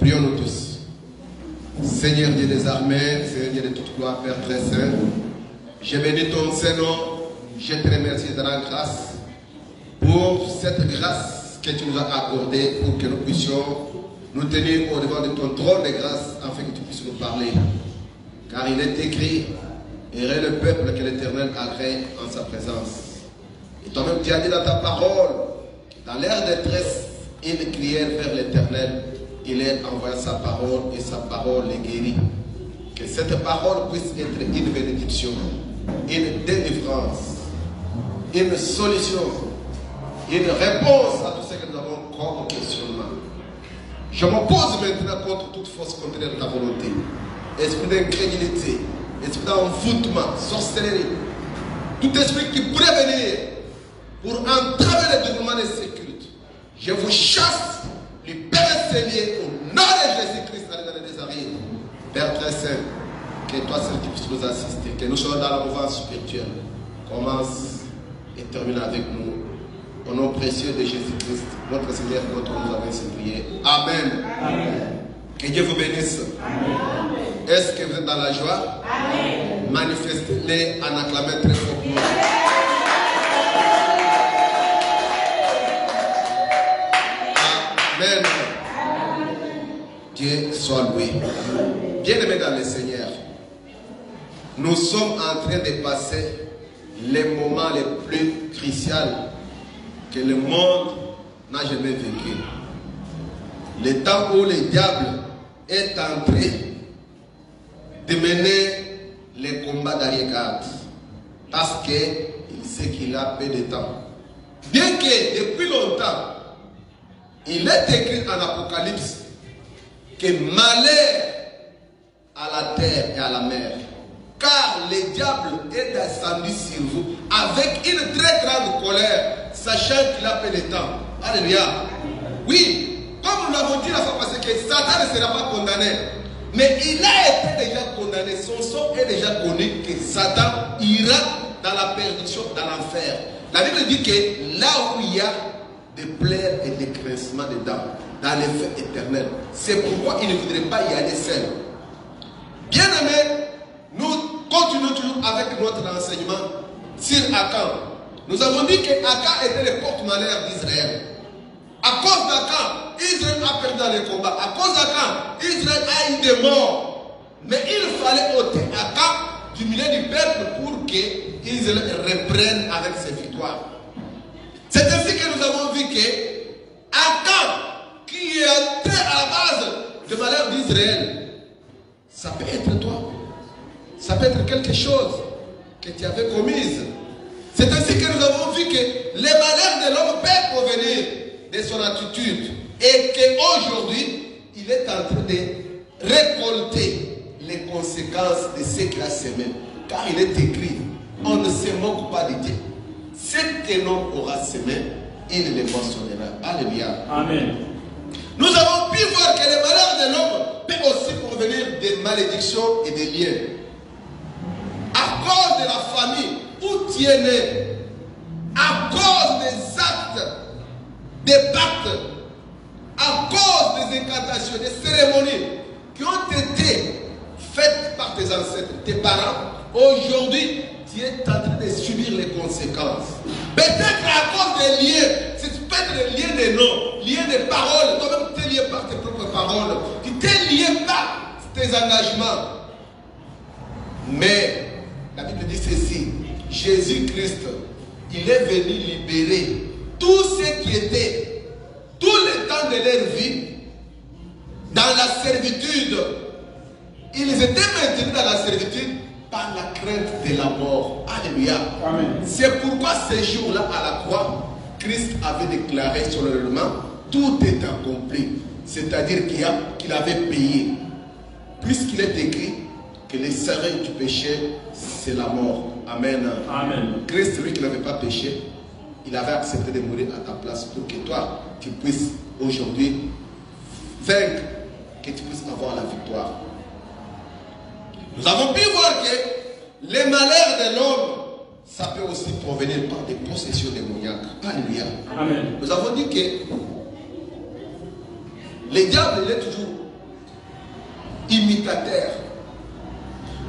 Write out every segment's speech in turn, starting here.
Prions-nous tous. Seigneur Dieu des armées, Seigneur Dieu de toute gloire, Père très saint, je bénis ton Saint-Nom, je te remercie de la grâce pour cette grâce que tu nous as accordée pour que nous puissions nous tenir au devant de ton trône de grâce afin que tu puisses nous parler. Car il est écrit, heureux le peuple que l'Éternel agrée en sa présence. Et toi-même tu as dit dans ta parole, dans l'ère de détresse, ils crièrent vers l'Éternel, il a envoyé sa parole et sa parole les guérit. Que cette parole puisse être une bénédiction, une délivrance, une solution, une réponse à tout ce que nous avons comme questionnement. Je m'oppose maintenant contre toute force contraire de ta volonté. Esprit d'incrédulité, esprit d'envoûtement, sorcellerie, tout esprit qui pourrait venir pour entraver le déroulement de ces cultes. Je vous chasse, lui percelier au nom de Jésus-Christ dans les désarrêts. Père très saint, que toi seul tu puisses nous assister, que nous soyons dans la mouvance spirituelle. Commence et termine avec nous. Au nom précieux de Jésus-Christ, notre Seigneur, notre nous avons ainsi prié. Amen. Amen. Que Dieu vous bénisse. Est-ce que vous êtes dans la joie? Amen. Manifestez-les en acclamant très fort. Amen. Dieu soit loué. Bien-aimés dans le Seigneur, nous sommes en train de passer les moments les plus cruciaux que le monde n'a jamais vécu. Le temps où le diable est en train de mener les combats d'arrière-garde parce qu'il sait qu'il a peu de temps. Bien que depuis longtemps, il est écrit en Apocalypse que malheur à la terre et à la mer, car le diable est descendu sur vous avec une très grande colère, sachant qu'il a peu de temps. Alléluia. Oui, comme nous l'avons dit la fois passée, que Satan ne sera pas condamné. Mais il a été déjà condamné. Son sort est déjà connu que Satan ira dans la perdition, dans l'enfer. La Bible dit que là où il y a des plaies et des crainsements dedans, dans les feux éternels, c'est pourquoi il ne voudrait pas y aller seul. Bien aimé, nous continuons toujours avec notre enseignement sur Akan. Nous avons dit que Akan était le porte-malheur d'Israël. À cause d'Akan, Israël a perdu dans les combats. À cause d'Akan, Israël a eu des morts. Mais il fallait ôter Akan du milieu du peuple pour qu'Israël reprenne avec ses victoires. C'est ainsi que nous avons vu que Akan, qui est entré à la base du malheur d'Israël, ça peut être toi. Ça peut être quelque chose que tu avais commis. C'est ainsi que nous avons vu que les malheurs de l'homme peuvent provenir de son attitude et qu'aujourd'hui, il est en train de récolter les conséquences de ce qu'il a semé. Car il est écrit, on ne se moque pas de Dieu. Ce que l'homme aura semé, il le moissonnera. Alléluia. Amen. Nous avons pu voir que les malheurs de l'homme peuvent aussi provenir des malédictions et des liens. À cause de la famille où tu es né, à cause des actes, des pactes, à cause des incantations, des cérémonies qui ont été faites par tes ancêtres, tes parents, aujourd'hui, tu es en train de subir les conséquences. Peut-être à cause des liens, c'est peut-être des liens de noms, liens de paroles, toi-même tu es lié par tes propres paroles, tu t'es lié par tes engagements. Mais la Bible dit ceci, Jésus-Christ, il est venu libérer tous ceux qui étaient tout le temps de leur vie dans la servitude. Ils étaient maintenus dans la servitude par la crainte de la mort. Alléluia. C'est pourquoi ce jour-là à la croix, Christ avait déclaré solennellement, tout est accompli. C'est-à-dire qu'il avait payé. Puisqu'il est écrit que le salaire du péché, c'est la mort. Amen. Amen. Christ, lui qui n'avait pas péché, il avait accepté de mourir à ta place pour que toi, tu puisses aujourd'hui vaincre, que tu puisses avoir la victoire. Nous avons pu voir que les malheurs de l'homme, ça peut aussi provenir par des possessions démoniaques. Alléluia. Amen. Nous avons dit que le diable, il est toujours imitateur.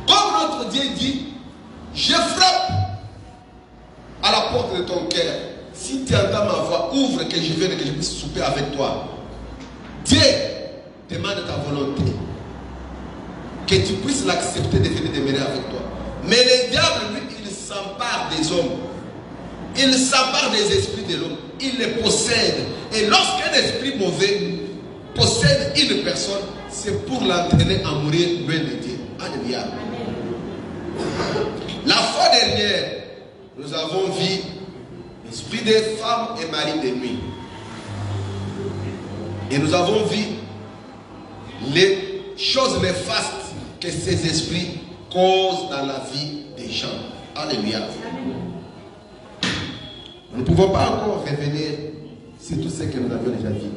Comme notre Dieu dit, je frappe à la porte de ton cœur. Si tu entends ma voix, ouvre que je vienne et que je puisse souper avec toi. Dieu demande ta volonté. Que tu puisses l'accepter de venir demeurer avec toi. Mais le diable, lui, il s'empare des hommes. Il s'empare des esprits de l'homme. Il les possède. Et lorsqu'un esprit mauvais possède une personne, c'est pour l'entraîner à mourir loin de Dieu. Alléluia. La fois dernière, nous avons vu l'esprit des femmes et mari de nuit. Et nous avons vu les choses néfastes que ces esprits causent dans la vie des gens. Alléluia. Nous ne pouvons pas encore revenir sur tout ce que nous avions déjà dit.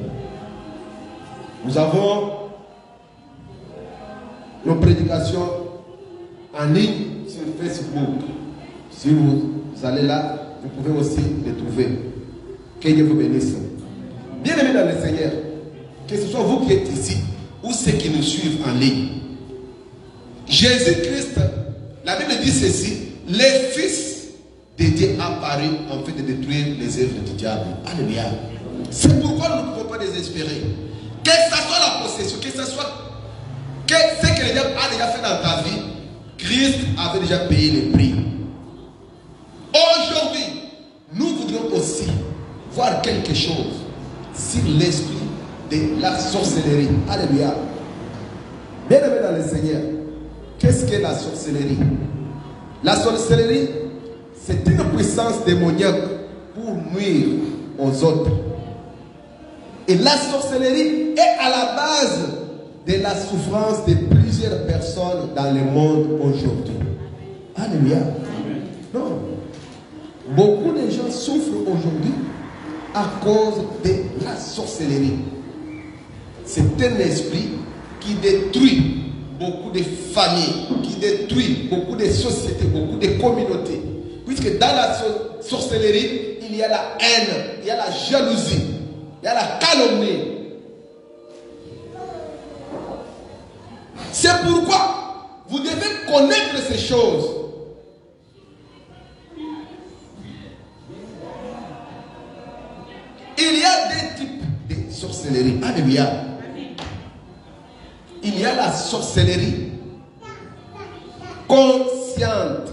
Nous avons nos prédications en ligne sur Facebook. Si vous allez là, vous pouvez aussi les trouver. Que Dieu vous bénisse. Bien-aimés dans le Seigneur, que ce soit vous qui êtes ici ou ceux qui nous suivent en ligne, Jésus-Christ, la Bible dit ceci, le Fils de Dieu a apparu en fait de détruire les œuvres du diable. Alléluia. C'est pourquoi nous ne pouvons pas désespérer. Que ce soit la possession, que ce soit ce que le diable a déjà fait dans ta vie, Christ avait déjà payé le prix. Aujourd'hui, nous voudrions aussi voir quelque chose sur l'esprit de la sorcellerie. Alléluia. Bien-aimés dans le Seigneur, qu'est-ce que la sorcellerie? La sorcellerie, c'est une puissance démoniaque pour nuire aux autres. Et la sorcellerie est à la base de la souffrance de plusieurs personnes dans le monde aujourd'hui. Alléluia. Non. Beaucoup de gens souffrent aujourd'hui à cause de la sorcellerie. C'est un esprit qui détruit beaucoup de familles, qui détruit beaucoup de sociétés, beaucoup de communautés. Puisque dans la sorcellerie, il y a la haine, il y a la jalousie, il y a la calomnie. C'est pourquoi vous devez connaître ces choses. Il y a des types de sorcellerie. Alléluia. Il y a la sorcellerie consciente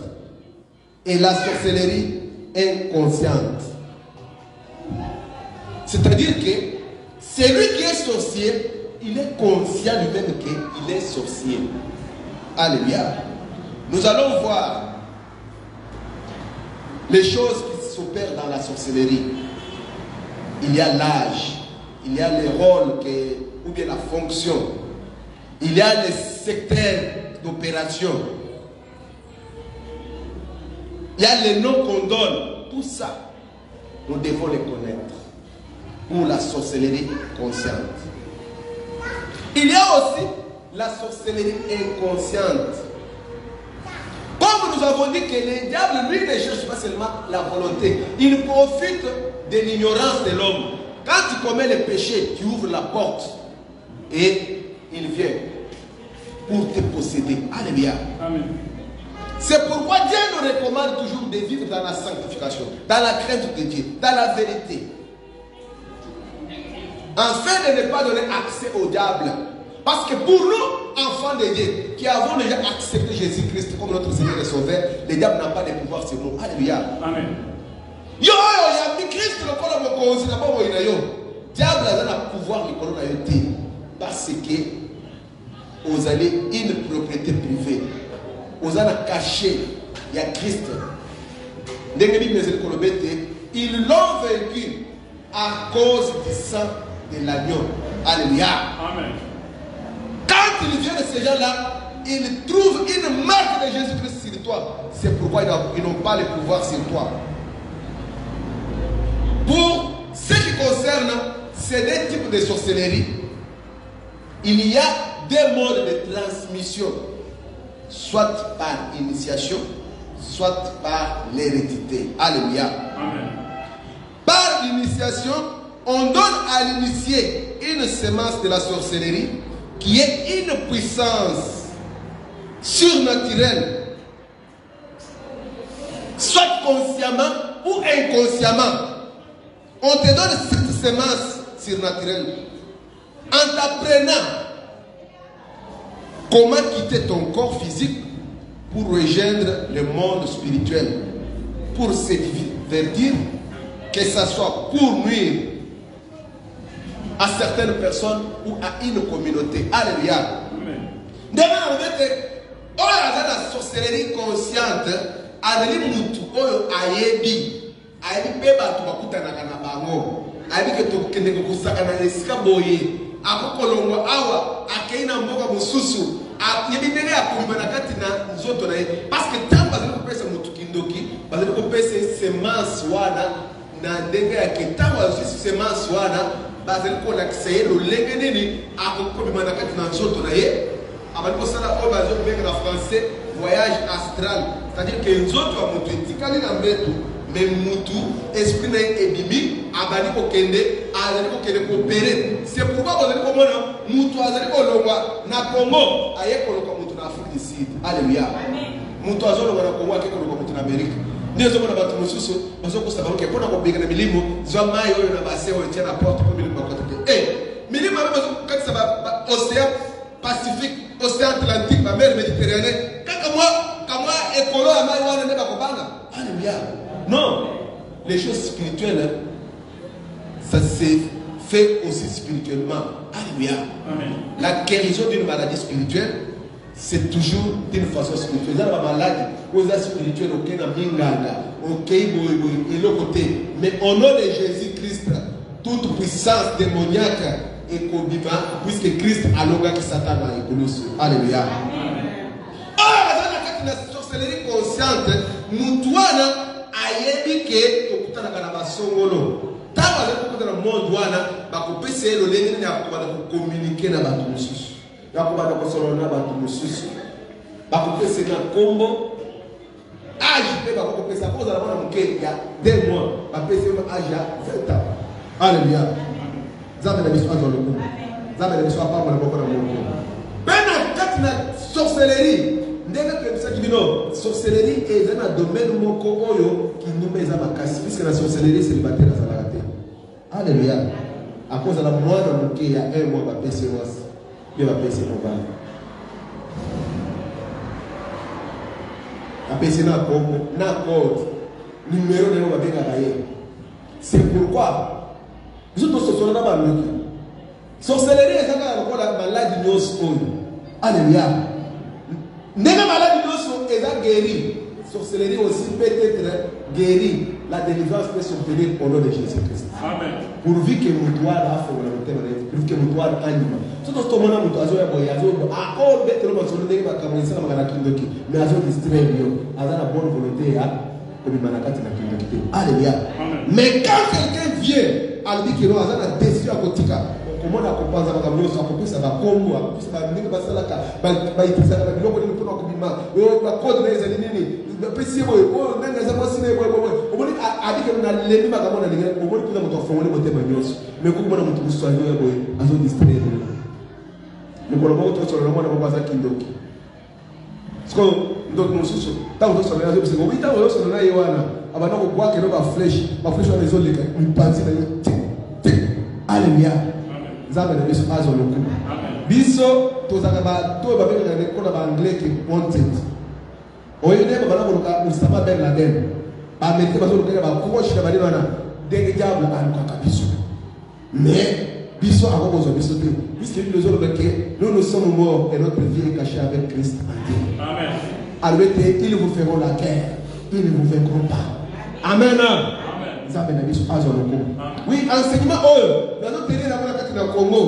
et la sorcellerie inconsciente. C'est-à-dire que celui qui est sorcier, il est conscient lui-même qu'il est sorcier. Alléluia. Nous allons voir les choses qui s'opèrent dans la sorcellerie. Il y a l'âge, il y a les rôles ou bien la fonction, il y a les secteurs d'opération, il y a les noms qu'on donne. Tout ça, nous devons les connaître pour la sorcellerie consciente. Il y a aussi la sorcellerie inconsciente. Comme nous avons dit que le diable, lui, ne cherche pas seulement la volonté. Il profite de l'ignorance de l'homme. Quand tu commets le péché, tu ouvres la porte et il vient pour te posséder. Alléluia. Amen. C'est pourquoi Dieu nous recommande toujours de vivre dans la sanctification, dans la crainte de Dieu, dans la vérité. Afin de ne pas donner accès au diable. Parce que pour nous, enfants de Dieu, qui avons déjà accepté Jésus-Christ comme notre Seigneur et Sauveur, le diable n'a pas de pouvoir sur nous. Alléluia. Amen. Yo, il y a Christ, le corps de mon conseil, n'a pas moyen. Diable a un pouvoir, le corps de Dieu. Parce que vous avez une propriété privée. Vous avez caché, il y a Christ. Ils l'ont vaincu à cause du sang de l'agneau. Alléluia. Amen. Quand ils viennent de ces gens-là, ils trouvent une marque de Jésus-Christ sur toi. C'est pourquoi ils n'ont pas le pouvoir sur toi. Pour ce qui concerne ces deux types de sorcellerie, il y a deux modes de transmission, soit par initiation, soit par l'hérédité. Alléluia. Amen. Par l'initiation, on donne à l'initié une semence de la sorcellerie qui est une puissance surnaturelle, soit consciemment ou inconsciemment, on te donne cette semence surnaturelle en t'apprenant comment quitter ton corps physique pour rejoindre le monde spirituel, pour se divertir, que ce soit pour nuire à certaines personnes ou à une communauté. Alléluia. Demain, en fait, on a la sorcellerie consciente, adeli mutu oyo ayebi peba tu bakutana kana bango ayebi ke to kende ko kusakana esika boye akokolongwa awa akeina mboka mususu ayebi ndenge akomba na kati na nzoto na ye parce que tant bazali ko pesa mutu kindoki bazali ko pesa semence wana na ndenge ya ketango azisi semence wana bazali ko lakiseye lolenge nini akokomba na kati na nzoto na ye abali ko sala o bazo benga na français voyage astral, c'est-à-dire que les autres ont montré tikali na mbetu mais mutu esprit na ebimi abali ko kende azali ko kende ko opérer. C'est pourquoi vous allez comprendre mutu azali ko longwa na Congo aye ko longwa mutu na Afrique du Sud. Alléluia. Mutu azolo na Congo ake ko longwa mutu na Amérique. Ndezo mona batu mususu bazo ko sababu ke pona ko bega na milimo zwa mai oyo na base oyo tia na porte pour milimo ko te. Milimo bazo katisa ba océan Pacifique, océan Atlantique, la mer Méditerranée. Comment écolo à Maïwana n'est pas Kobanga. Alléluia. Non. Les choses spirituelles, ça s'est fait aussi spirituellement. Alléluia. Amen. La guérison d'une maladie spirituelle, c'est toujours d'une façon spirituelle. Vous avez la maladie, vous avez spirituelle, ok, na minganga, ok, et le côté. Mais au nom de Jésus-Christ, toute puissance démoniaque et Kobima, puisque Christ a l'onga qui Satan a écolossé. Alléluia. La sorcellerie consciente, Moutouana a yebi ke tokutana kana basongolo. Tawa le kokutana monde wana ba ko pese le lengene na ko ba ko communiquer na batu mususu. Ya ko ba ko solo na batu mususu. Ba ko pese na kombo. Age pe ba ko pese ko za na muke ya 2 mois. Ba pese na age ya 20 ans. Alléluia. Zame na biso azolo ko. Zame na biso apa na boko na monde. Bena katina sorcellerie. La sorcellerie est dans le domaine moko oyo qui nous met à makasi puisque la sorcellerie c'est le baptême à la raté. Alléluia. À cause de la moindre il y a 1 mois va passer moi. Il va passer novembre. A passer na Congo, na code numéro de va bien gagner. C'est pourquoi nous tous sommes dans la sorcellerie est dans la maladie oyo. Alléluia. N'est pas malade est guéri. Sorcellerie aussi peut être guéri. La délivrance peut s'obtenir au nom de Jésus-Christ. Amen. Pourvu que nous doit la faire la terre, pourvu que nous doit animer. Tout ce que nous avons besoin de faire, à all bête le monde sur le nez, mais à zone distraire, à la bonne volonté, comme manakati na kindoki. Alléluia. Mais quand quelqu'un vient, à lui qui nous a déçu à côté. Comment on a compensé la caméra, on peut ça va comme moi, on peut ça va venir passer la carte, bah il ça va venir au niveau de l'imam, la code des alinés, le PC boy, oh n'a pas signé boy, on va dire à dire que on a les mêmes à on a les, on va dire que on a fait on est monté manios, mais comment on a monté pour soigner boy, à zone distraire. Le colombo tout sur le monde on va passer kindoki. Parce que donc nous sous, tant on sur les réseaux, parce que oui tant on sur na yewana, abana ko boire que no ba flèche on les autres les, on pense na alléluia. Zame biso azoloku biso tozaka ba to ba bela ne kona ba anglais qui wanted oyede ba bana boloka Osama Ben Laden ba mete ba zoloka ba kokoshi ba bana na denge diable an ka biso mais biso akobozo biso te puisque nous nous sommes morts et notre vie est cachée avec Christ en Dieu. Amen. Alors ils vous feront la guerre, ils ne vous vaincront pas. Amen. Oui, enseignement dans notre pays na Congo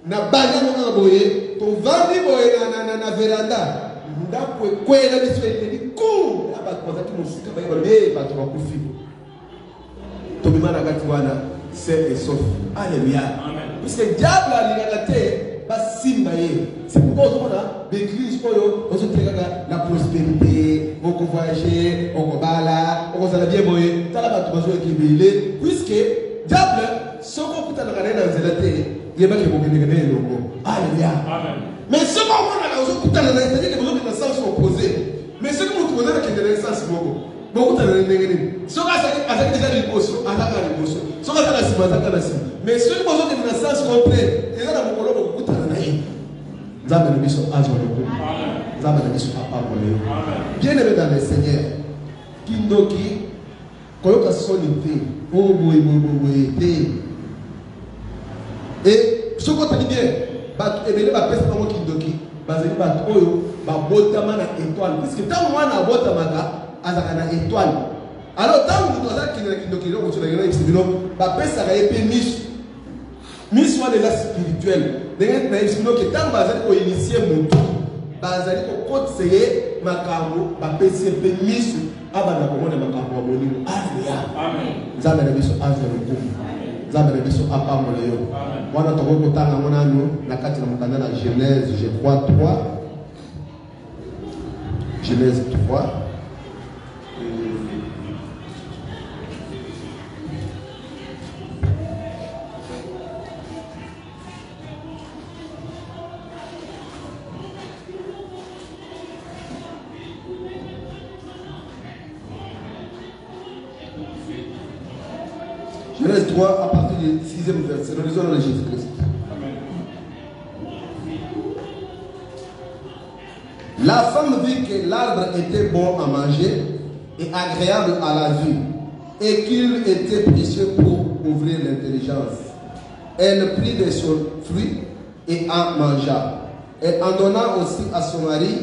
na banya na boye to vandi boye na veranda ndako kwela biso eteli ku abatu bazaki musika bayeba be batu bakufi to bimana gati wana c'est et sauf. Alléluia. Amen. Puisque diable alingaka te basimba ye. C'est pourquoi on a l'église oyo on se teka la prospérité, on voyager, on bala, on s'ala bien boye, tala batu bazo ekibile puisque diable soko puta na kana na zelate il y a qui vont venir le logo. Alléluia. Mais ce qu'on a là, c'est-à-dire que vous avez un sens opposé. Mais ce que vous trouvez là, c'est un sens beaucoup. Beaucoup de gens ce qu'on a déjà l'émotion, à la l'émotion. Ce qu'on a la cime, à la cime. Mais ce que vous avez un sens complet, il y a beaucoup de gens qui vous avez mis sur Azor. Vous avez mis sur Papa. Bien aimé dans le Seigneur, Kindoki, quand on a solité, et ce qu'on dit bien, et bien, personne qui Kindoki, basé sur Oyo, botama na étoile. Puisque tant qu'on a botama, azakana étoile. Alors tant que vous avez Kindoki, vous avez ça va être mis soit de la spirituelle. Vous avez que tant que vous avez initié mon tour, bazali ko conseiller makambo ba PCP misu abana ko mona makambo abonimo. Alléluia. Amen. Nzambe na biso azalo ko. Nzambe na biso apambola yo. Wana toko kotanga mona no na kati na mukanda na Genèse je crois 3. Genèse 3. Genèse 3 à partir du 6e verset. Nous lisons dans le Jésus-Christ. La femme vit que l'arbre était bon à manger et agréable à la vue et qu'il était précieux pour ouvrir l'intelligence. Elle prit de son fruit et en mangea. Elle en donna aussi à son mari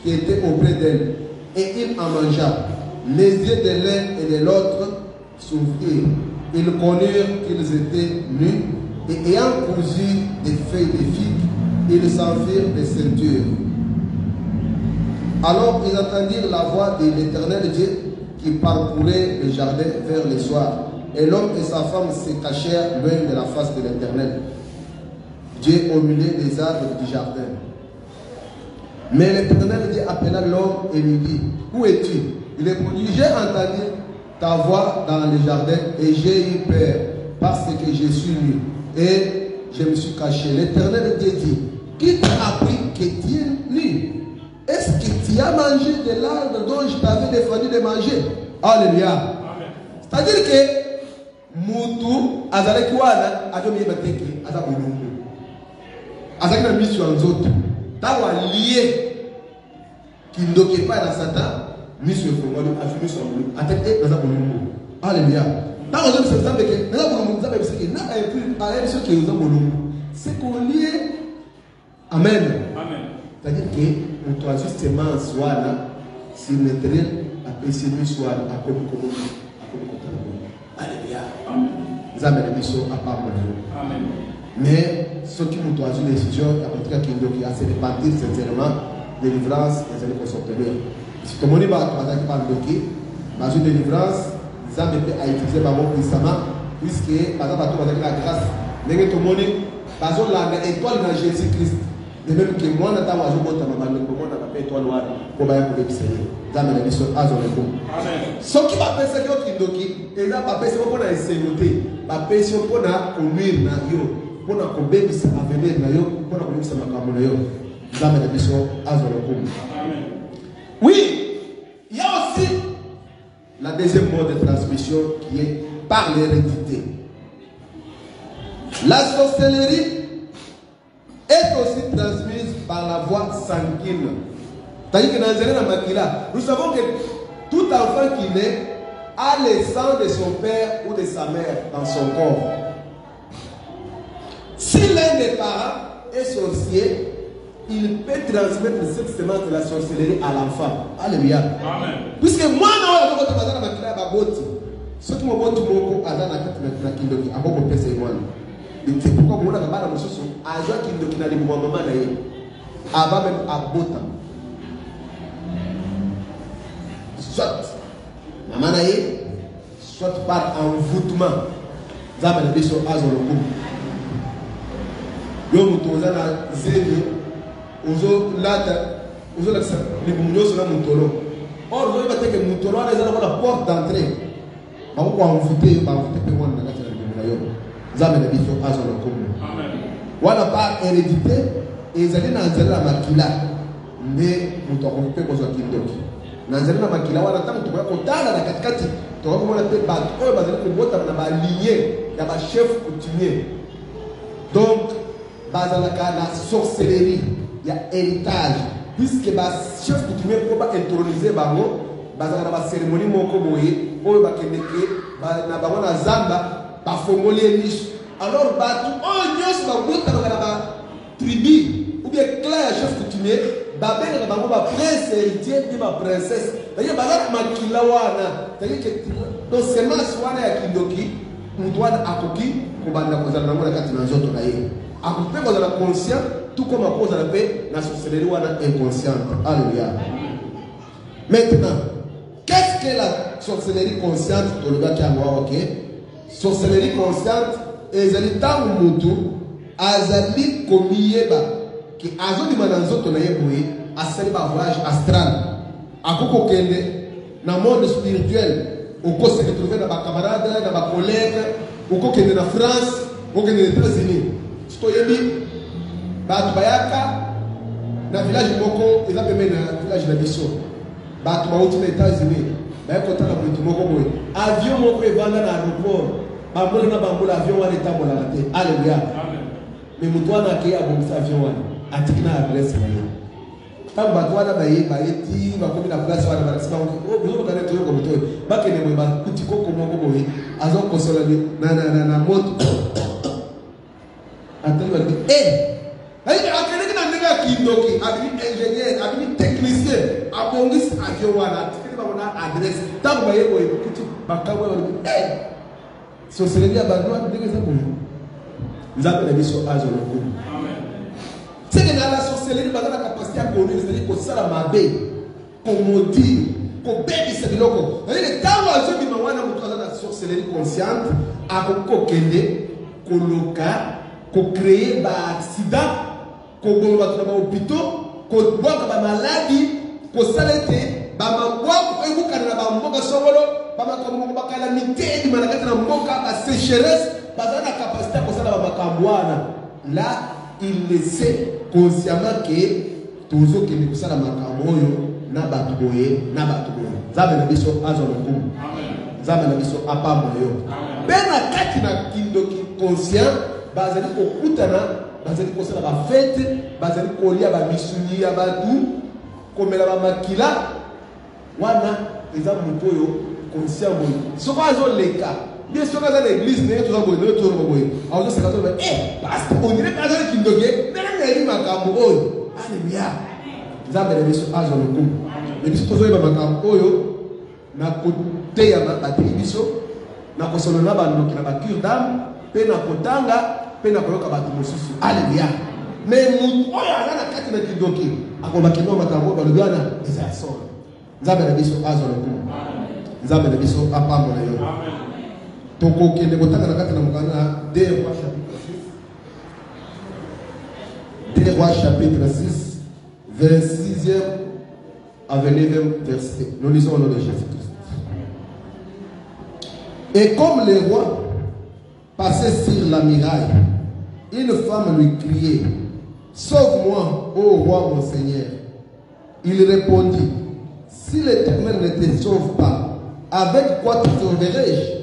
qui était auprès d'elle et il en mangea. Les yeux de l'un et de l'autre s'ouvrirent. Ils connurent qu'ils étaient nus et ayant cousu des feuilles de figue, ils s'enfirent des ceintures. Alors ils entendirent la voix de l'Éternel Dieu qui parcourait le jardin vers le soir. Et l'homme et sa femme se cachèrent loin de la face de l'Éternel, Dieu au milieu des arbres du jardin. Mais l'Éternel Dieu appela l'homme et lui dit, où es-tu? Il répondit, j'ai entendu ta voix dans le jardin et j'ai eu peur parce que je suis nu et je me suis caché. L'Éternel Dieu dit, qui t'a appris que tu es nu? Est-ce que tu as mangé de l'arbre dont je t'avais défendu de manger? Alléluia. C'est-à-dire que Moutou, Azaleki wana, Adomi Bateke, Azabulungu. Azaleki na mission en autres. Tawa lié, qui ne doque pas dans Satan. Mission Fongo, Afimi Sambulu, Ateke, Azabulungu. Alléluia. Tawa Zom se savait que Azabulungu, Zabé, c'est que n'a pas à ceux qui nous ont c'est qu'on lié. Amen. Amen. C'est-à-dire que nous avons justement soit si le matériel a perçu soit à comme Alléluia. Nous avons des missions à part. Amen. Mais ceux qui nous ont une décision, il y a qui a se répartir sincèrement délivrance des années consorteurs. Si tout le monde va bloquer, dans une délivrance, nous avons été à utiliser puissamment, puisque par exemple, avec la grâce, tout le monde, par exemple, l'étoile dans Jésus-Christ. De même que moi, je suis un peu de temps, ce qui va penser que Kindoki, et là, pas penser qu'on a essayé de noter, pas penser qu'on a conduire na yo, qu'on a combien de ça à venir na yo, qu'on a combien de ça à macabre na yo. Nous avons la mission Azorocum. Oui, il y a aussi la deuxième mode de transmission qui est par l'hérédité. La sorcellerie est aussi transmise par la voie sanguine. C'est-à-dire que dans nous savons que tout enfant qui naît a le sang de son père ou de sa mère dans son corps. Si l'un des parents est sorcier, il peut transmettre cette semence de la sorcellerie à l'enfant. Alléluia. Amen. Puisque moi, je ne sais pas si je c'est pourquoi on a la barre de ce son. À joie qu'il ne n'a pas de moment d'ailleurs. Avant même à Bota. Soit, maman d'ailleurs, soit par envoûtement. Zama le biso azolokum. Yo mutozana zévé. Ozo lata. Ozo la les boumons sur la moutolo. Or, vous voyez que moutolo a la porte d'entrée. On va envoûter, on va envoûter pour moi dans la Zame de biso azolokum. Amen. wana par hérédité ezali na nzela la makila nde muto akope kozwa kindoki na nzela na makila wana tango tokoya kotala na katikati tokoya komona mpe bato oyo bazali kobotama na baligne ya bachef coutumier donc bazalaka na sorcellerie ya héritage puisque bachef coutumier mpo baintronize bango bazalaka na bacérémonie moko boye oyo bakendeke na bango na zamba bafongoli ye miso alors bato oyo nyonso babotamaka na batribu ou bien clan ya chef coutumier babengaka bango baprince héritier mpe baprincesse c'est-à-dire bazala makila wana c'est-à-dire que donc semence wana ya kindoki mutu wana akoki kobanda kozala nango na kati na nzoto na ye akoki mpe kozala conscient tout comme akoki kozala mpe na sorcellerie wana inconsciente. Alléluia. Maintenant, qu'est-ce que la sorcellerie consciente? Tolobaki yango awa ok. Sorcellerie consciente ezali ntango mutu azali komiyeba ki azondima na nzoto na ye boye asali ba voyage astral akoko kende na monde spirituel oko se retrouver na ba camarade na ba collègue oko kende na France oko kende na États-Unis stoyebi ba bayaka na village moko eza pembe na village na biso ba to bauti na États-Unis ba ko tala mutu moko boye avion moko evanda na aéroport bambola na bambola avion wana etambola te. Alléluia. Mais mutu wana akei abongisa avion wana atiki na adresse na ye ntango bato wana bayeti bakomi na place wana balakisi bango bizolokana toyoko moto oyo bakende boye bakuti koko moko boye azokosola na moto atali balobi akendeki na ndenge ya kindoki abini ingénieur abini technicien abongisi avion wana atikeli bango na adresse ntango baye boye bakuti bakambo balobi sorcellerie ya bandoa ndenge eza boye nzambe na biso azwa lokumu. C'est que dans la sorcellerie, dans la capacité à connaître, c'est-à-dire que ça la mabe, qu'on maudit, qu'on bébé c'est de l'eau. C'est-à-dire que quand on a dit que on a la sorcellerie consciente, à qu'on kende, qu'on loca, qu'on crée un accident, qu'on va dans l'hôpital, qu'on boit dans la maladie, qu'on s'arrête, qu'on boit, qu'on boit dans la mboka songolo, qu'on boit dans la calamité, qu'on boit dans la mboka, la sécheresse, dans la capacité à connaître la makambouana. Là, il le sait consciemment que toujours que nous sommes dans le na batuboye na batuboye zabe na biso azo lokumu zabe na biso apamo yo bena kati na kindoki conscient bazali kokutana bazali kosala ba fête bazali kolia ba misuni ya batu komela ba makila wana eza muto yo conscient boye soko azo leka bien sûr dans l'église n'est tout ça boye ne tout ça boye azo saka to pasteur on dirait pas dans kindoki na ngi makambo oyo. Alléluia. Nzambe na biso azo lokumu mais biso tozoyeba makambo oyo na koteya bateli biso na kosolo na bandoki na bacure d'âme mpe na kotanga mpe na koyoka bato mosusu. Alléluia. mais mutu oyo aza na kati na kindoki akobaki no makambo oyo balobi wana eza ya solo. Nzambe na biso azo lokumu nzambe na biso apambola yo tokokende kotanga na kati na mokanda 2 Rois chapitre 6 26e à 29e verset. Nous lisons au nom de Jésus-Christ. Et comme le roi passait sur la muraille, une femme lui criait: sauve-moi, ô roi mon Seigneur. Il répondit: si l'Éternel ne te sauve pas, avec quoi te sauverai-je?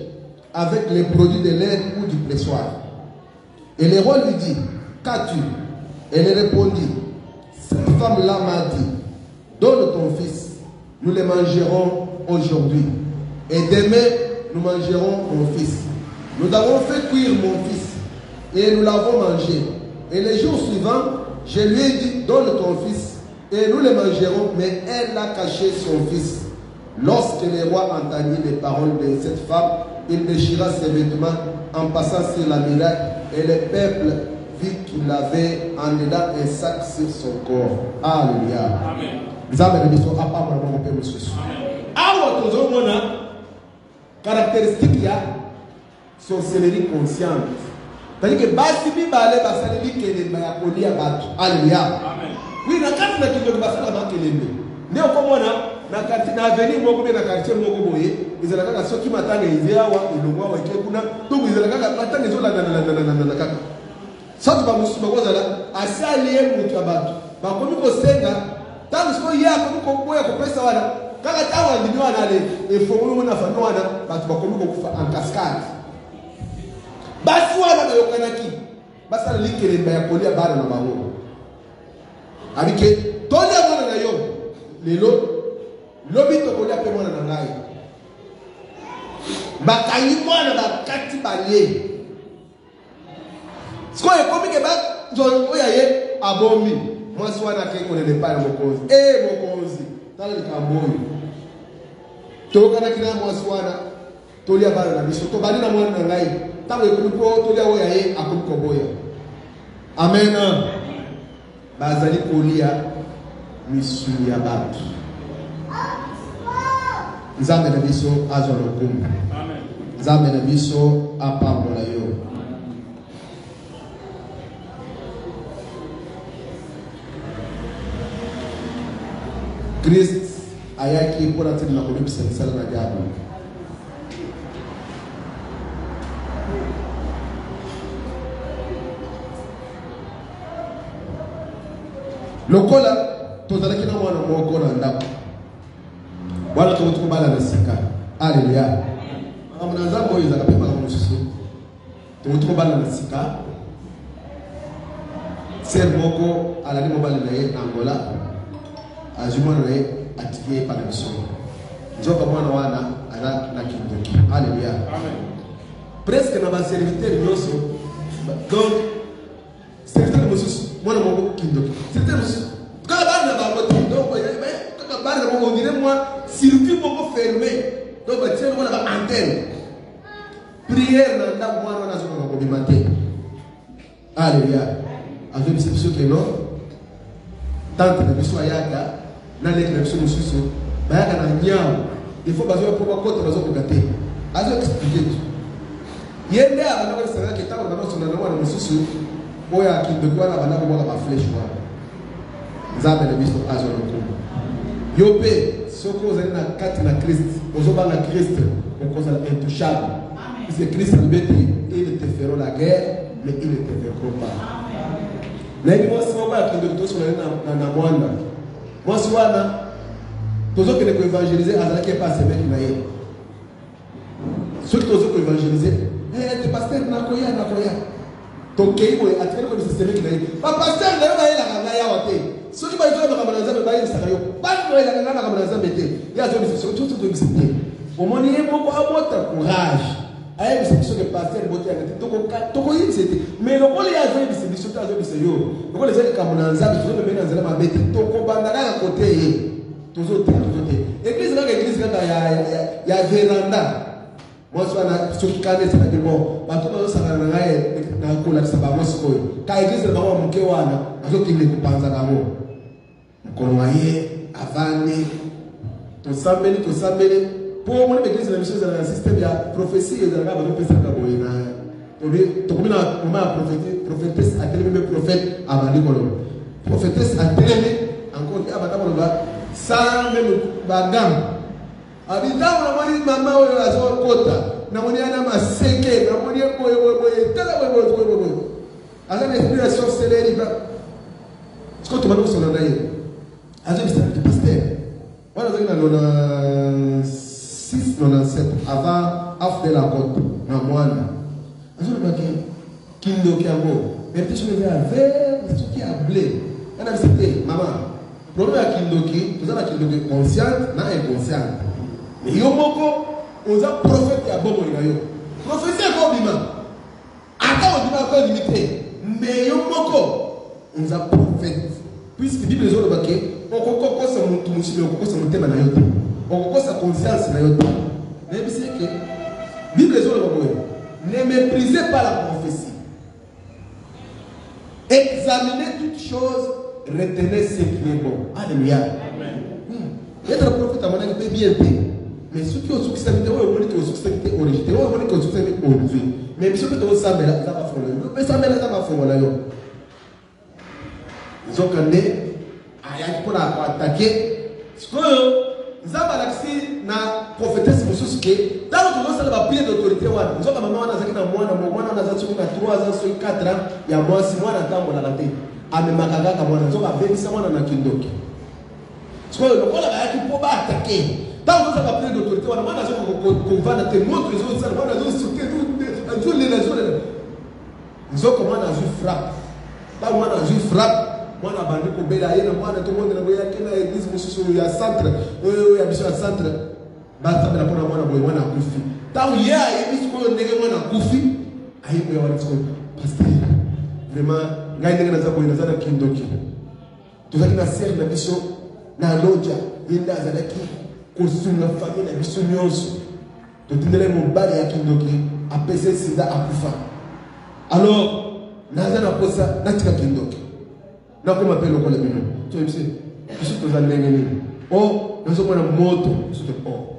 Avec les produits de l'air ou du pressoir? Et le roi lui dit: qu'as-tu? Elle répondit: cette femme-là m'a dit, donne ton fils, nous le mangerons aujourd'hui. Et demain, nous mangerons mon fils. Nous avons fait cuire mon fils et nous l'avons mangé. Et le jour suivant, je lui ai dit, donne ton fils et nous le mangerons. Mais elle a caché son fils. Lorsque le roi entendit les paroles de cette femme, il déchira ses vêtements en passant sur la muraille et le peuple vit qu'il avait en dedans un sac sur son corps. Alléluia. Amen. Caractéristique ya sorcellerie consciente. C'est-à-dire que basi bibale basali likelema ya kolia batu. Alléluia. Oui, na kati na kidogo basala makeleme. Ndio kwa mwana na kati na avenue moko be na quartier moko boye, izala kaka soki matanga izia wa ilongwa wa ikekuna, to izala kaka matanga izola na kaka. Ça tu vas me soumettre là, à ça lié pour toi battre. Bah comme il faut senga, tant que ce qu'il y a comme il faut que ça va. Quand tu as un million à aller, il faut que nous nous fassions bah tu vas comme il faut en cascade. Bah soit là le kanaki, bah ça le link les bah poli à barre na bango. Avec que tout le monde na yo, les lobi to poli à pe mona na ngai. Bah kayi mona ba kati balé. Ce qu'on est comme que bah on y a abomi. Moi soit na ke connaît pas mon cause. Mon cause. Dans le camboy. To kana kina moi soit na to lia bana na biso to bali na mwana na ngai. Tango ekupo to lia oya ye akuko boya. Amen. Bazali kolia misuli ya batu. Nzambe na biso azwa lokumu. Amen. Nzambe na biso apambola yo. Christ ayaki pour atteindre la colonne centrale na diable. Lokola tozalaki na mwana moko na ndako. Wala tukubala na sika. Haleluya. Amuna nzambo oyo ezaka pe maka mosusu. Tukubala na sika. Ser moko alali mobali na ye na Angola. Azumana na ye atike pa na biso. Nzoka mwana wana ala na kindoki. Haleluya. Amen. Presque na ba serviteur nyonso. Donc serviteur mosusu mwana moko kindoki. Serviteur mosusu quand bana ba ko donc quand bana ba on dirait moi circuit beaucoup fermé. Donc ba tiens mwana ba antenne. Prière na ndako mwana wana zoko ko bimate. Haleluya. Avec biso que non. Tant que biso ayaka na lek na biso mosusu bayaka na nyao il faut bazo pour ba kota bazo kokate azo expliquer yende abana ko sanga ke tango na sona na mwana mosusu oya kindokwa na bana ko ba flesh wa nzambe na biso azo lokumu yope soko zali na kati na Christ ozoba na Christ okoza intouchable parce que Christ libeti il te fera la guerre mais il ne te vaincra pas. Mais moi si on va kindoki sona na mwanda moi si wana tozo que les évangéliser azala qui passe mec na ye ceux qui tozo évangéliser eh pasteur na koya to keibo atire ko système ki na ye ba pasteur na yo ba yela kana ya wate ceux qui ba yo ba kamana nzambe ba yela sakayo ba no yela kana kamana nzambe te ya zo biso ceux qui existe au moni ye moko abota courage aye biso que pasteur bote ya to ko yinse te mais le kole ya zo biso ta zo biso yo le kole zeli kamana nzambe zo me na nzela mabete to ko bandaka côté ye toujours église là église là ya véranda moi soit na sukane c'est dire bon ba to ba sanga na ngai na kola saba mo sikoyo ka église là ba mke wana azokile kupanza nabo mkono waye avane to sambele pour mon église la mission dans le système ya prophétie et là ba to pesa ka boyena to komina ma prophétesse a télé même prophète avant l'école prophétesse a télé encore abata mo ba sans même madame abidamo na moni mama oyo azo kota na moni ana maseke na moni boye tala boye azana esprit de sorcellerie ba ce que tu vas nous sonner d'ailleurs azo bisaka de pasteur voilà dans 6 97 avant af de la côte na mwana azo na kindo kiango mais tu me vers ce qui a blé ana bisite maman problème à Kindoki, vous avez Kindoki consciente, non inconsciente. Mais yo moko, on a prophète à bon moyen. Prophétie à quoi bima? Attends, on dit pas limité. Mais yo moko, on a prophète. Puisque Bible les autres baké, on comprend ça mon tout monsieur, on comprend ça mon thème na yote. On comprend sa conscience na yote. Mais c'est que Bible les autres baké, ne méprisez pas la prophétie. Examinez toutes choses. Retenez ce qui est bon. Alléluia. Être prophète à mon avis peut bien être. Mais ceux qui ont succès, ils ont succès original. Ils ont succès aujourd'hui. Mais ceux qui ont succès, ils ont pas fait. Mais ça, ils ont pas fait. Ils ont gagné. Aïe, pour attaquer. Ce que nous avons accès à la prophétesse, c'est que dans tu dois savoir la prière d'autorité. Nous sommes maman, on a zaki na mwana, mwana na zaki na 3 ans, 4 ans, ya moi 6 mois na tambo na raté. Ame makagaka mwana, nzoka bengisa mwana na kindoki. Soit le rôle là qui peut pas attaquer. Tant que ça va prière d'autorité, on a mwana zaki ko vana te montre les autres, ça mwana zaki sauter tout les raisons. Nzoka mwana azu frappe. Là mwana azu frappe. Mwana bandi ko bela yena mwana to monde na boya kena église mususu ya centre. Ya biso ya centre. Bata bela pona mwana boya mwana kufi. Tant ya yebi ko ndenge mwana kufi. Ayibo ya walitso pasteur. Vraiment ngai ndenge naza boya naza na kindoki. Tozaki na serre na biso na loja yenda azalaki kosunga famille na biso nyonso. Totindele mobali ya kindoki apese sida akufa. Alors naza na posa natika kindoki. Na ko m'appelle ko le bino. Tu sais, je suis aux allengeni. Oh, nous sommes en moto. Oh.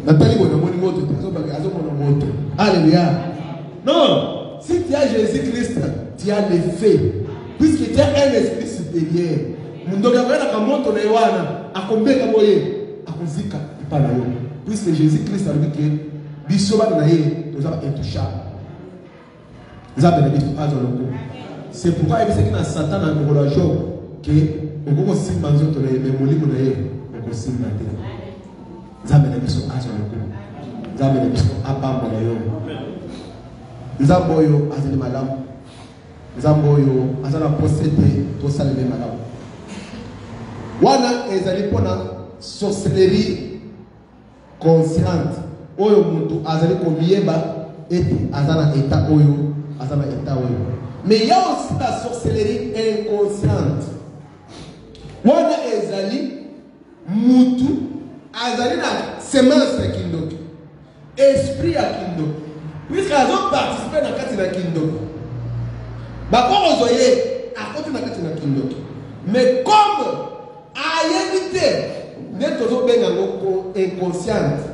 Nathalie on a mon moto, moto. Alléluia. Non, si tu as Jésus-Christ, tu as les faits. Puisque tu as un esprit supérieur. Mundoga wana ka moto na Yohana, akombeka boye, akozika pa na yo. Puisque Jésus-Christ a dit que biso ba na ye, nous avons intouchable. Nous avons des choses. C'est pourquoi il y a Satan dans le Job que on peut aussi manger ton mais molimo na ye on aussi mater. Nzambe na biso azo lokolo. Nzambe na biso apamba na yo. Nzambe oyo azali malamu. Nzambe oyo azala posséder to salele malamu. Wana ezali pona sorcellerie consciente. Oyo muntu azali komiyeba eti azana état oyo azana état oyo. Mais il y a aussi la sorcellerie inconsciente. Wana ezali mutu azali na semence ya kindoki. Esprit ya kindoki. Puisque azo participer na kati na kindoki. Ba ko ozoye akoti na kati na kindoki. Mais comme ayebite ne tozo benga ngoko inconsciente.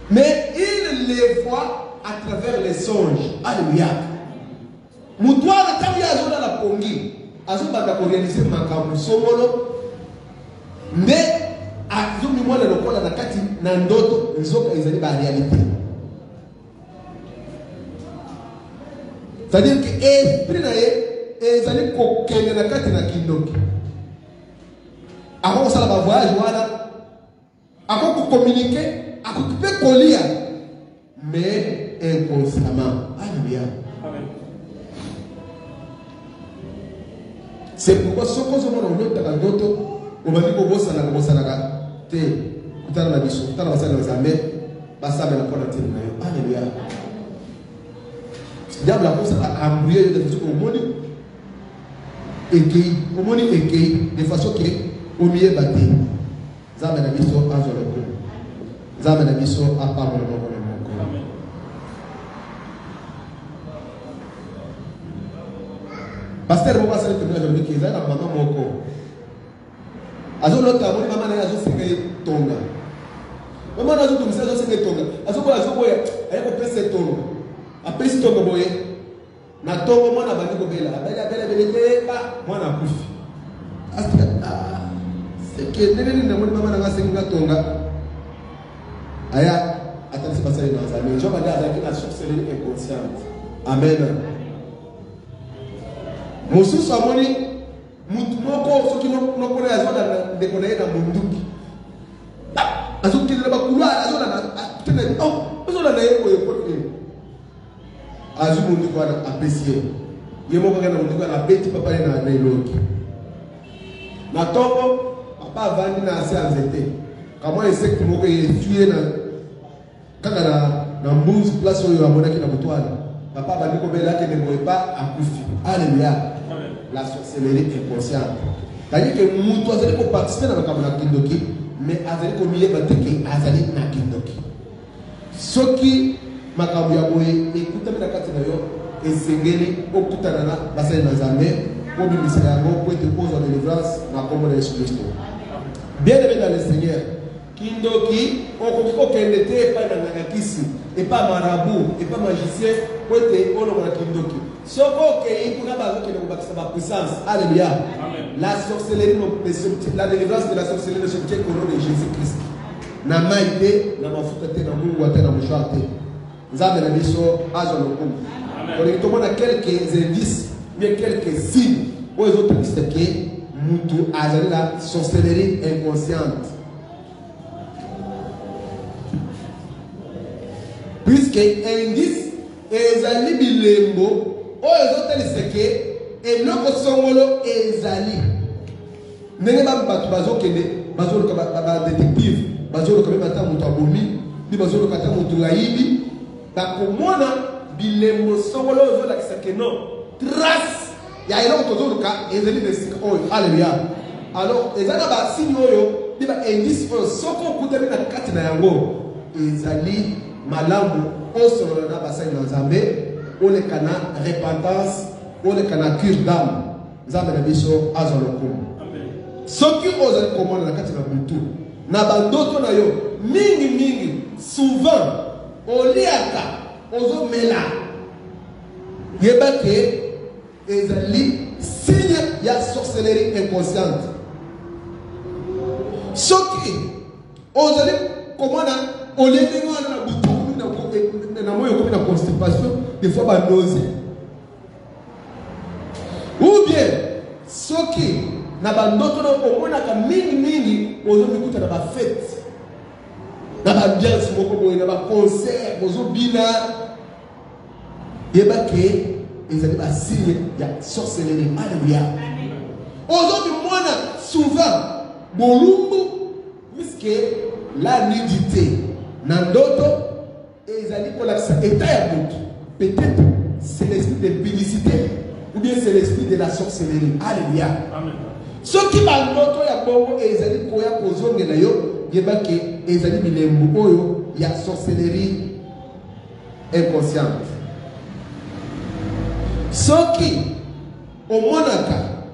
Mais il les voit à travers les songes. Alléluia. Mutwala tabi azoda la pongi azobanda ko réaliser makambo somolo nde azumi mwana lokola na kati na ndoto nzoka ezali ba réalité. C'est-à-dire que esprit na ye ezali ko kende na kati na kindoki. Ako sala ba voyage wala ako ko communiquer ako pe kolia mais inconsciemment. Alléluia. C'est pourquoi ce qu'on se voit dans l'autre d'autres, on va dire qu'on va s'en aller, te, kutana na biso, kutana basala na zambe, basala na pona tini na yo. Alléluia. Diable a commencé à embrouiller de façon au moni écueil, de façon que au milieu batté, zambe na biso azoloko, zambe na biso apamolo moko na moko. Pasteur Moba Sali Tebela Jolbi Kiza na mama moko. Azo lota moni mama na azo singa tonga. Mama na azo tumisa azo singa tonga. Azo boya ayeko pese tonga. Apesi tonga boye. Na tonga mwana bandi ko bela. Bela te ba mwana kufi. Asta c'est que nene na moni mama na singa tonga. Aya atansi pasali na zami. Jo banda azaki na sorcellerie inconsciente. Amen. Mosusu amoni mutu moko soki no kona azona de kona na munduki. Azuki de ba kulwa azona na tena azona na yeko yekote. Azu mundu kwa apprécier. Yemo kwa na mundu kwa beti papa na iloki. Na tongo papa vandi na ase anzete. Kama insecte moko yetuye na kaka na mbuzi place oyo amona kina mutwala. Papa bandi ko bela ke ne moye pas akufi. Alléluia. La sorcellerie inconsciente. C'est-à-dire que nous devons participer dans le camp de Kindoki, mais azali komiye bateke azali na Kindoki. Soki makambo ya boye ekuta na kati na yo esengeli okutana na basali na Nzambe pour bimisa yango pour te poser de délivrance na kombo na Yesu Kristo. Bien aimé dans le Seigneur, Kindoki okoko kende te pa na ngakisi et pas marabout et pas magicien pour te olo na Kindoki. Alléluia. La sorcellerie, la délivrance de la sorcellerie ne se tient qu'au nom de Jésus-Christ. na maite na mafuta te na mungu te na mshwa te nzambe na biso azo lokumu donc tomona quelques indices bien quelques signes aux autres que mutu azali la sorcellerie inconsciente puisque indice ezali bilembo aux autres que eloko songolo ezali ndenge bato bazokende bazoluka badétective bazoluka mpe ata moto abomi mpe bazoluka ata moto ayibi bakomona bilembo songolo ozolakisa ke non trace ya eloko tozoluka ezali na esika oyo alleluya alors eza na basigne oyo mpe baindice oyo soki okutami na kati na yango ezali malamu osolola na basali na nzambe oleka na repentance oleka na cure d'âme nzambe na biso azwa lokumu soki ozali komona na kati na butu na bandoto na yo mingi souvent oliaka ozomela yeba ke ezali signe ya sorcellerie inconsciente soki ozali komona olenge wana na butu na moyo komi na constipation des fois ba nausée ou bien soki na bandoto na omonaka mingi ozomikuta na bafete na baambiance moko boye na baconcert bozobina yeba ke ezali basigne ya sorcellerie alleluya ozomimona souvent bolumbu puisque la nudité na ndoto ezali kolakisa état ya moto peut-être c'est l'esprit de publicité ou bien c'est l'esprit de la sorcellerie alleluya soki bandoto ya bongo ezali koya kozongela yo yeba ke ezali bilembo oyo ya sorcellerie inconsciente soki omonaka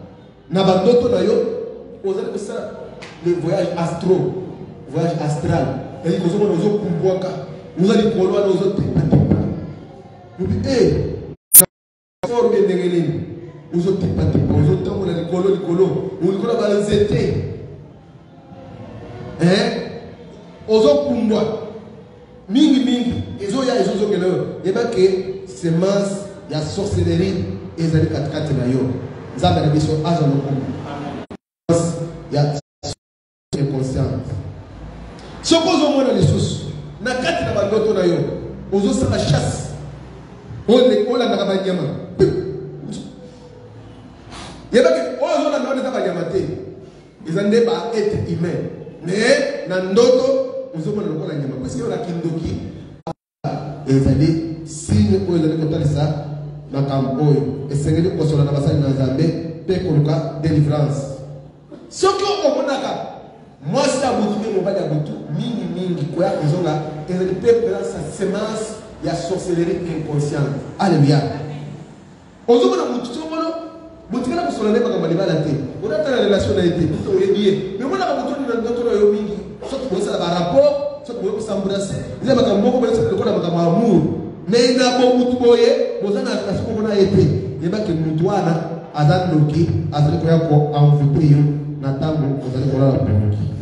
na bandoto na yo ozali kosala le voyage astral eli kozomona ozokumbwaka ozali kolwana ozotepatepa obi forme ndenge nini ozotepatepa ozotambola likolo olikola banzete ozokumbwa mingi ezoya ezozongela yo yeba ke semence ya sorcellerie ezali katikati na yo nzambe na biso azwa lokumu ya inconsciente soki ozomona lisusu na kati na bandoto na yo ozosala chasse olandaka banyama yebaki oyo ozolanda wana eza banyama te eza nde baêtre humain mais na ndoto ozomona lokola nyama parceke oyo na kindoki ezali signe oyo ezali kotalisa makambo oyo esengeli kosola na basali na nzambe mpe koluka délivrance soki omonaka mwasi ya butu mpe mobali ya butu mingi koya kozonga ezali mpe présence ya semence ya sorcellerie inconsciente alleluya ozomona mutu somono botikala kosola nde makambo libala te onatala relation na ye te butu oyebi ye me omonaka butu na ndoto na yo mingi soki boyesala barapport soki boye kosambrase eza makambo moko boyesala lokola makambo ya amour mais na bomutu boye boza na relation moko na ye te yebaki mutu wana aza ndoki azali koya koenvepe yo na ntango ozali kolala pongi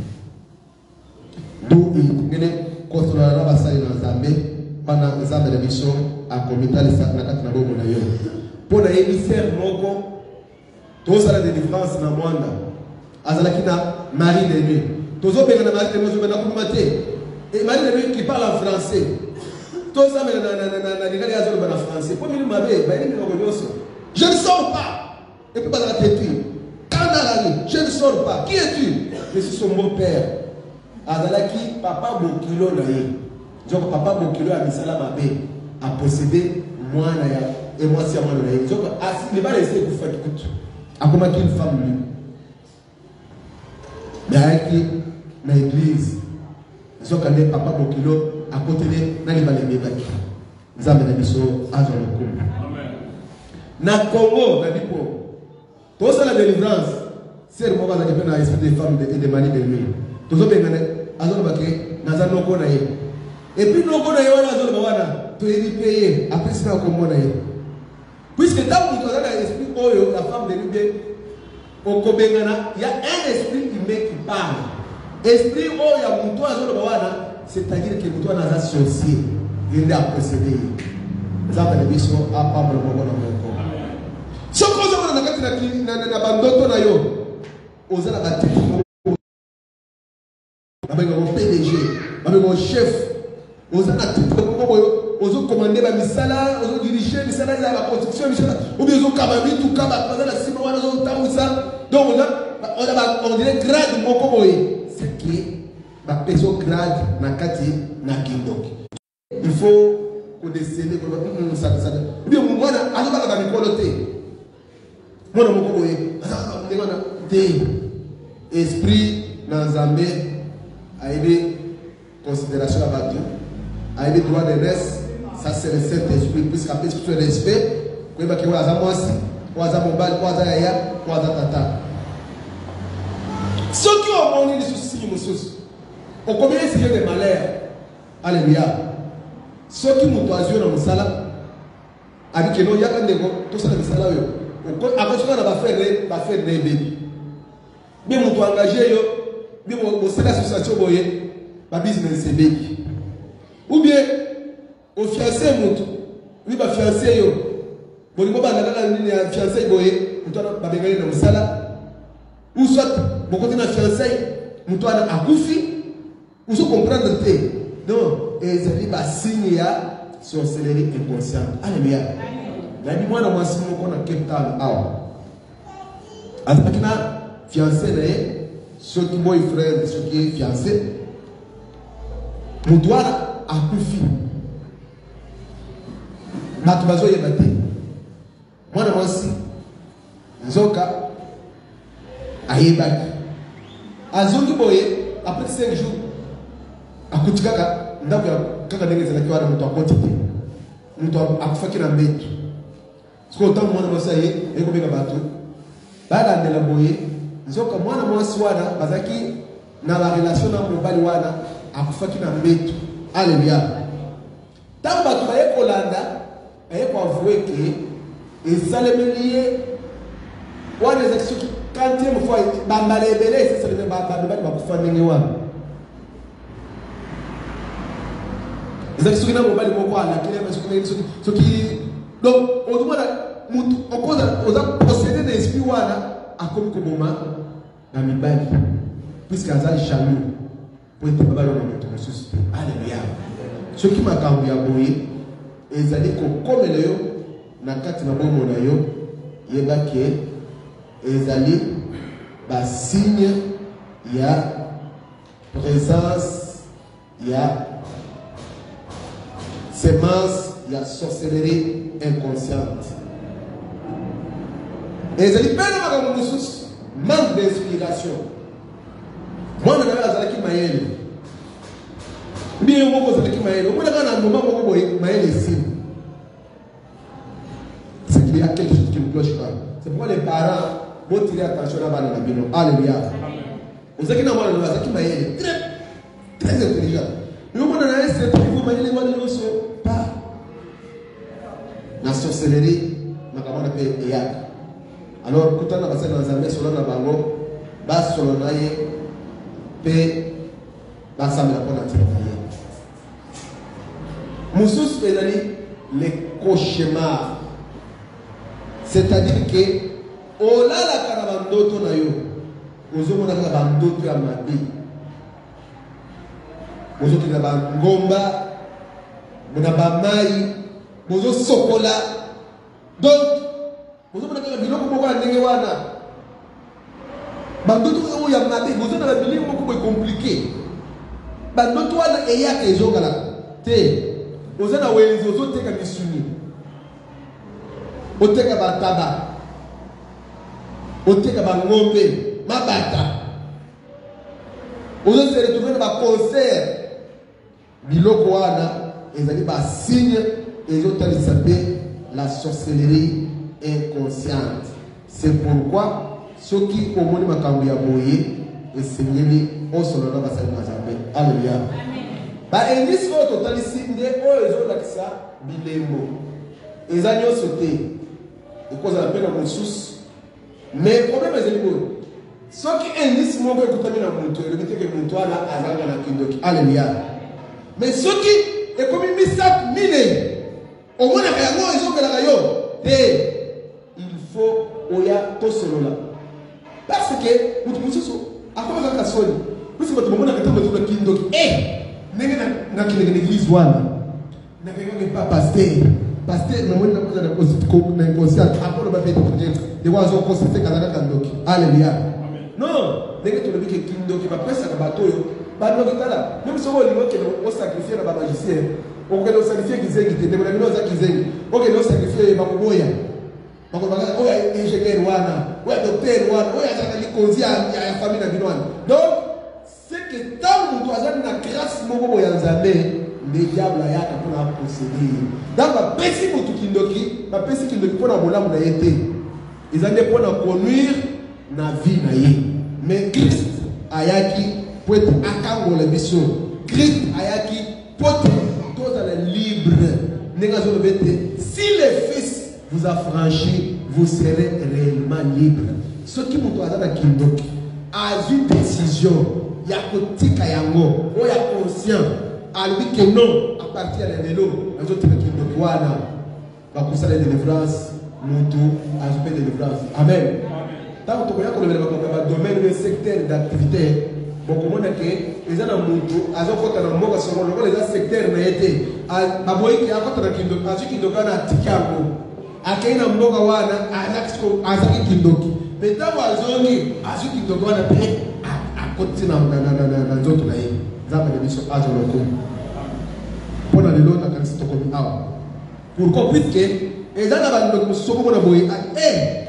do ekokende kosolana na basali na nzambe wana nzambe na biso akomitalisa na kati na bongo na yo mpo na émissaire moko tozosala délivrance na mwanda azalaki na Marie de Nuit tozobenga na Marie de Nuit ozobenda kuma te Marie de Nuit qui parle en français tozamela na likali azoloba na français po mili mabe bayini biloko nyonso je ne sors pas et puis bazala tétui kandalani je ne sors pas qui es-tu je suis son beau-père azalaki papa bokilo na ye nzoko papa bokilo ya misala mabe apossédé mwana ya mwasi ya mwana na ye nzoko libala esi ekufaki kutu akomaki une femme lui bayaki na église nzoka nde papa bokilo akotele na libala emebaki nzambe na biso azwa lokumu na Congo na bipo tosala délivrance ser moko azalaki mpe na esprit de femme et de mari de nuit tozobengana azolobaki naza noko na ye epuis noko na ye wana azoloba wana toyebi mpe ye apesi na komona ye puisque ntango moto aza na esprit oyo la femme de nuit okobengana ya un esprit humain qui parle Esprit oh ya muto azolo bawana, c'est-à-dire que muto na associé, il a procédé. Ça va le biso a pas le moko na moko. Ce qu'on a na kati na bandoto na yo, ozala ba tête. Avec mon PDG, avec mon chef, ozala tête ko ozo commander ba misala, ozo diriger misala ya la construction misala, ou bien ozo kabami tout kaba pendant la sima wana ozo tamusa. Donc on dirait grade moko boye. C'est qui ba peso grade na kati na kindok. Il faut qu'on décide que ça bien moi na azo ba ba mikolote. Moi na moko boye. Esprit na Nzambe a aidé considération à battu. A aidé droit de reste. Ça c'est le Saint-Esprit puisqu'à plus que respect, que ba ki wa za mwasi, wa za mobile, wa za yaya, wa za tata. Ceux qui ont monté des soucis, on combien de malheurs. Alléluia. Ceux qui m'ont choisi dans le salon, avec que nous y a un dégo, tout ça dans le salon. Après ce qu'on va faire des bébés. Mais mon engagé, mais mon seul association boye, ma business c'est bébé. Ou bien au fiancé monte, oui ma fiancé yo, bon il m'a pas d'aller à fiancé boye, on doit pas bégaler dans le salon. Ou soit, beaucoup de fiançailles, nous doit à Koufi, ou se comprendre te. Non, et c'est un signe à sorcellerie inconsciente. Alléluia. La vie, moi, dans mon signe, on a Cape Town. Alors, quand on a fiancé, ceux qui boyfriend, ceux qui est fiancé, nous doit à Koufi. Matubazo est battu. Moi, dans mon signe, Zoka. Ayebaki azongi boye après 5 jours akutikaka ndako ya kaka ndenge ezalaki wana moto akoti te moto akufaki na mbetu siko ntango mwana mwasi aye ekobeka bato balandela boye nzoka mwana mwasi wana bazalaki na barelation na mobali wana akufaki na mbetu. Alléluia. Ntango bato baye kolanda baye koavoué ke esalemeli ye wana ezalaki soki quatrième fois, c'est le donc, on posséder des esprits à comme Koboma dans mes bails, puisqu'ils ont jaloux pour être pas dans notre société. Alléluia. Ce qui m'a cambié à boyer, ils allaient comme les yo, na kati na bomo na yo, yebaki. Ezali ba signe ya présence ya sémence ya sorcellerie inconsciente. Ezali pena makambo mosusu manque d'inspiration. Moi na ngala azalaki mayele. Bien moko azalaki mayele. Omona kana na moment moko boye mayele sim. C'est qu'il y a quelque chose qui ne cloche pas. C'est pourquoi les parents vont tirer attention à la Bible. Alléluia. Vous savez que nous avons très intelligent. Nous avons un pas la sorcellerie. Alors, quand on a passé dans un mec sur le bango, bas sur le naïe, paix, bas ça me l'a pas naturellement. Moussous pénali, les cauchemars. C'est-à-dire que oh là la carabandoto na yo ozo mona ka bandoto ya mabe ozo kina ba ngomba mona ba mai ozo sokola donc ozo mona ka biloko moko ya ndenge wana bandoto ya mabe ozo na biloko moko boy compliqué bandoto wana eyaka ezongala te ozo na wenzi ozo teka misuni oteka bataba oteka bangombe mabata ozo se retrouver na concert biloko wana ezali ba signe ezotalisa pe la sorcellerie inconsciente. C'est pourquoi ceux qui ont moni makambo ya boye esengeli osolola basali na Nzambe. Alléluia. Ba indice oyo totalisi nde oyo ezolakisa bilembo eza nyonso te ekozala mpe na mosusu. Mais problème ezali boye Ce qui indice mon beau écoute à mon tour, le fait que mon toit là, à la kindoki. Alléluia. Mais ce qui est comme une misak mine, au moins ils ont fait la rayon. Il faut oya to solo là. Parce que vous tous à quoi ça casse vous c'est votre moment à temps de kindoki. N'est na l'église wana. N'a pas pasteur. Pasteur mais moi na cosa na conscience après le baptême de oiseaux constater kazana kindoki. Alléluia. Non, n'est que tu le dis que kindoki va presque à bateau yo. Ba no kitala. Même si on dit que on sacrifier na magicien. On peut sacrifier Kizengi, te demande nous à Kizengi. Ok, nous sacrifier Bakuboya. Bakuboya, oh ingénieur wana, oh docteur wana, oh ya konzi ya famille na binwana. Donc, c'est que tant que tu as une grâce moko ya Nzambe, le diable a yaka pour la posséder. Donc, ma pesi mutu kindoki, ma pesi kindoki pour la bola na yete. Ils ont pour la conduire na vie na ye. Mais Christ ayaki pour être akango la mission. Christ ayaki pour être libre. Si le Fils vous a franchi, vous serez réellement libre. Ce qui vous doit kindoki a une décision, il y a kotika yango, il y a conscient, a lui que non, à partir de l'élo, les autres kindoki wana, va pour ça la délivrance, mutu, a une délivrance. Amen. Tant que vous avez le domaine, le secteur d'activité. Beaucoup de gens qui ont mutu, ils ont fait un mot sur le secteur na été. Aboyi qui a fait un kindoki, a dit kindoki na tikango. Akaina mboga wana anakiko azaki kindoki. Mais tant wazongi a dit kindoki wana pe a côté na nzoto na ye. Zamba de biso azo loko. Pona lelo na kanisa tokomi awa. Pourquoi puisque ezana ba soko na boye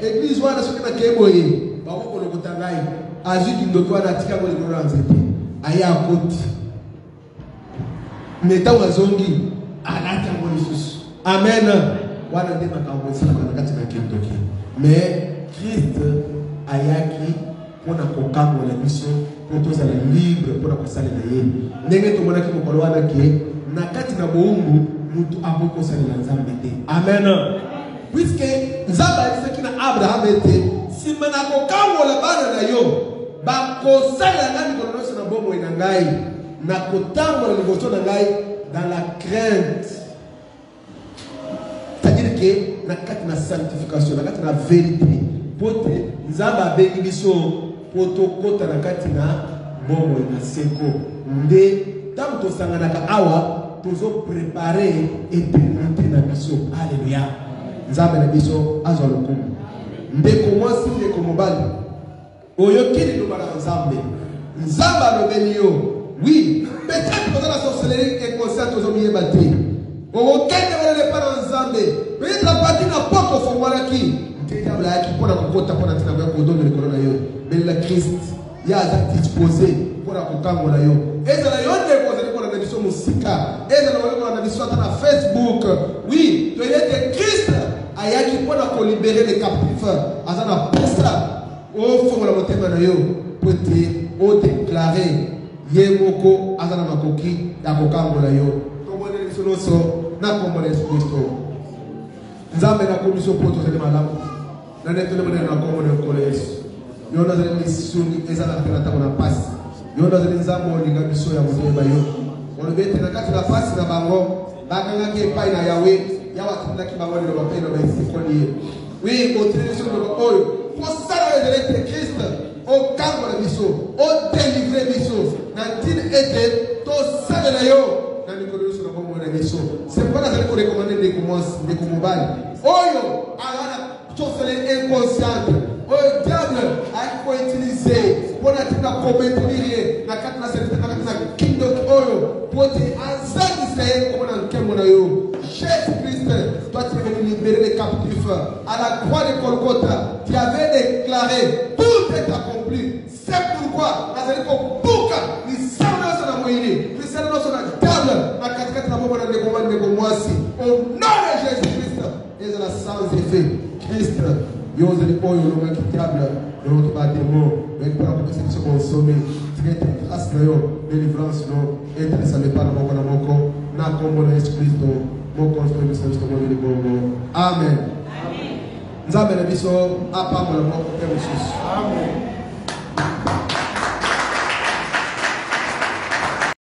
église wana soki na keboye ba ko lokota ngai. Azuki ndoto wana tika kwa ignorance ete aya koti meta wazongi anata ngoni susu amen wana ndema kaongoza na kati na kindoki mais Christ ayaki pona kokango la mission pour tous aller libre pona kosala na ye ndenge to mona ki mokolo wana ke na kati na boumbu mutu aboko sala na Nzambe te amen puisque Nzambe alisaki na Abraham ete si mana kokango la bana na yo bakosala ngani kolonoso na bomo ina ngai na kotango na liboso na ngai dans la crainte, c'est-à-dire que na kati na sanctification na kati na vérité pote nzamba bengi biso poto kota na kati na bomo ina seko nde tant to sanganaka awa tozo préparer éternité na biso. Alléluia. Nzamba na biso azwa lokumu ndeko mwasi ndeko mobali oyokili lobala Nzambe Nzamba lobeli yo oui peut-être que la sorcellerie est consciente aux hommes battus okende wale para Nzambe peut-être la partie na poko fongwala ki diable yaki pona kokota pona tina kwa kodonne likolo na yo mais la Christ ya za disposé pona kokango na yo ezala yo ndeko zali pona na biso musika ezala wale na biso ata na Facebook oui to yete Christ ayaki pona ko libérer les captifs azana pesa au fond la motema na yo pote o déclarer yemoko azana makoki ya kokango na yo to mone lisonoso na kombo na Yesu Kristo Nzambe na komiso poto zele malamu na netele mone na kombo na ko Yesu yo na zele misuni ezala tena tabo na pasi yo na zele Nzambe olinga biso ya motema yo olobete na kati na pasi na bango bakanga ke pai na yawe ya watinda ki bango le bapena ba isikoni oui autorisation de oyo pour ça le Christ au camp de biso au délivrer biso nantin était to ça de yo na nikolo sur la bombe de biso c'est pas ça pour recommander des commences des comobali oyo ala sorcellerie inconsciente au diable a faut utiliser pour la tina commettre na kati na service na kati na kingdom oyo pour te enseigner c'est comme dans kembo na yo Jésus Christ toi tu es venu libérer les captifs à la croix de Golgotha tu avais déclaré tout est accompli c'est pourquoi nazali kobuka ni sana sana moyini ni sana sana diable na katikati na bomba na ndeko mwasi au nom de Jésus Christ et la sans effet Christ yoze ni oyo lo makitable lo to ba demo mais pour que ça se consommer traite grâce na yo délivrance no et ça le pas na moko na kombo na Yesu Kristo moko construire service to mo bongo amen. Nzambe na biso apa mo na moko pe mususu amen.